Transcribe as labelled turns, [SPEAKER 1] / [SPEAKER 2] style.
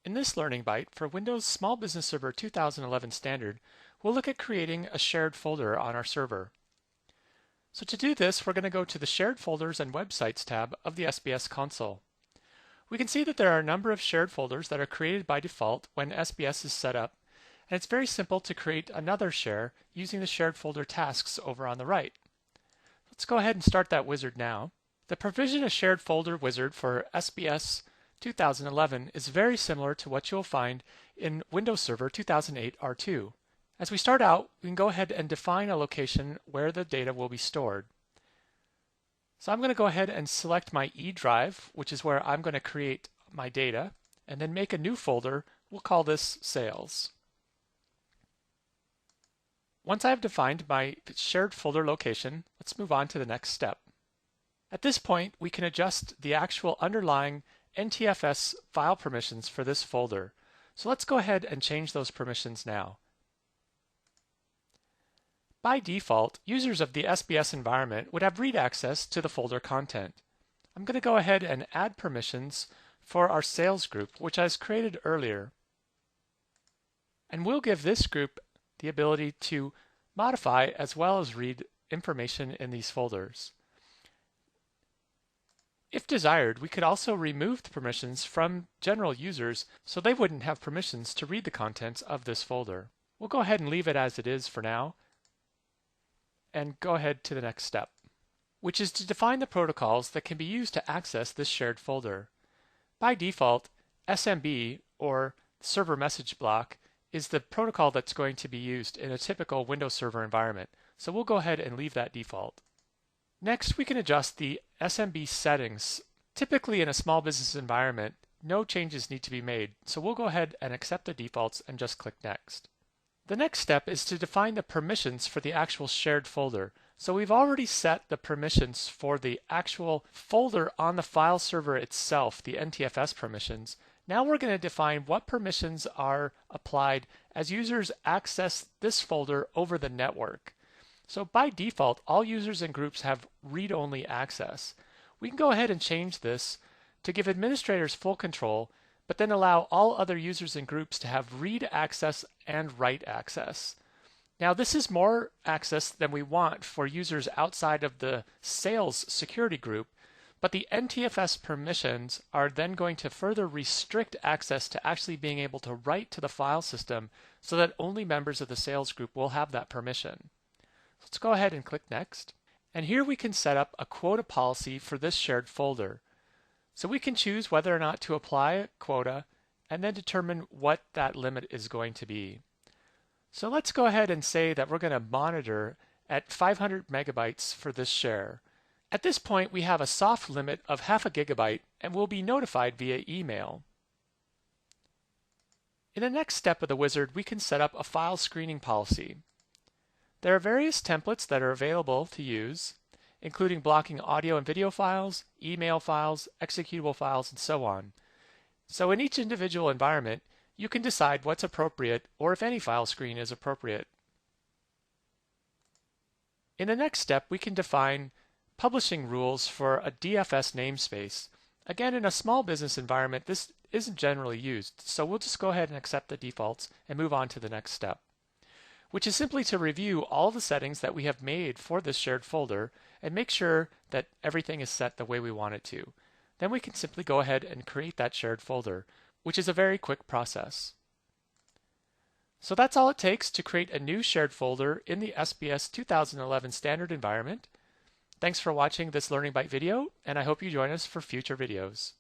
[SPEAKER 1] In this Learning Byte for Windows Small Business Server 2011 Standard, we'll look at creating a shared folder on our server. So to do this, we're going to go to the Shared Folders and Websites tab of the SBS console. We can see that there are a number of shared folders that are created by default when SBS is set up, and it's very simple to create another share using the Shared Folder tasks over on the right. Let's go ahead and start that wizard now. The Provision a Shared Folder wizard for SBS 2011 is very similar to what you'll find in Windows Server 2008 R2. As we start out, we can go ahead and define a location where the data will be stored. So I'm going to go ahead and select my E drive, which is where I'm going to create my data, and then make a new folder. We'll call this Sales. Once I have defined my shared folder location, let's move on to the next step. At this point, we can adjust the actual underlying NTFS file permissions for this folder. So let's go ahead and change those permissions now. By default, users of the SBS environment would have read access to the folder content. I'm going to go ahead and add permissions for our sales group, which I was created earlier. And we'll give this group the ability to modify as well as read information in these folders. If desired, we could also remove the permissions from general users so they wouldn't have permissions to read the contents of this folder. We'll go ahead and leave it as it is for now and go ahead to the next step, which is to define the protocols that can be used to access this shared folder. By default, SMB, or Server Message Block, is the protocol that's going to be used in a typical Windows Server environment, so we'll go ahead and leave that default. Next, we can adjust the SMB settings. Typically in a small business environment, no changes need to be made, so we'll go ahead and accept the defaults and just click Next. The next step is to define the permissions for the actual shared folder. So we've already set the permissions for the actual folder on the file server itself, the NTFS permissions. Now we're going to define what permissions are applied as users access this folder over the network. So by default, all users and groups have read-only access. We can go ahead and change this to give administrators full control, but then allow all other users and groups to have read access and write access. Now this is more access than we want for users outside of the sales security group, but the NTFS permissions are then going to further restrict access to actually being able to write to the file system so that only members of the sales group will have that permission. Let's go ahead and click Next. And here we can set up a quota policy for this shared folder. So we can choose whether or not to apply a quota and then determine what that limit is going to be. So let's go ahead and say that we're going to monitor at 500 megabytes for this share. At this point, we have a soft limit of half a gigabyte and we'll be notified via email. In the next step of the wizard, we can set up a file screening policy. There are various templates that are available to use, including blocking audio and video files, email files, executable files, and so on. So in each individual environment, you can decide what's appropriate or if any file screen is appropriate. In the next step, we can define publishing rules for a DFS namespace. Again, in a small business environment, this isn't generally used, so we'll just go ahead and accept the defaults and move on to the next step, which is simply to review all the settings that we have made for this shared folder and make sure that everything is set the way we want it to. Then we can simply go ahead and create that shared folder, which is a very quick process. So that's all it takes to create a new shared folder in the SBS 2011 standard environment. Thanks for watching this Learning Byte video, and I hope you join us for future videos.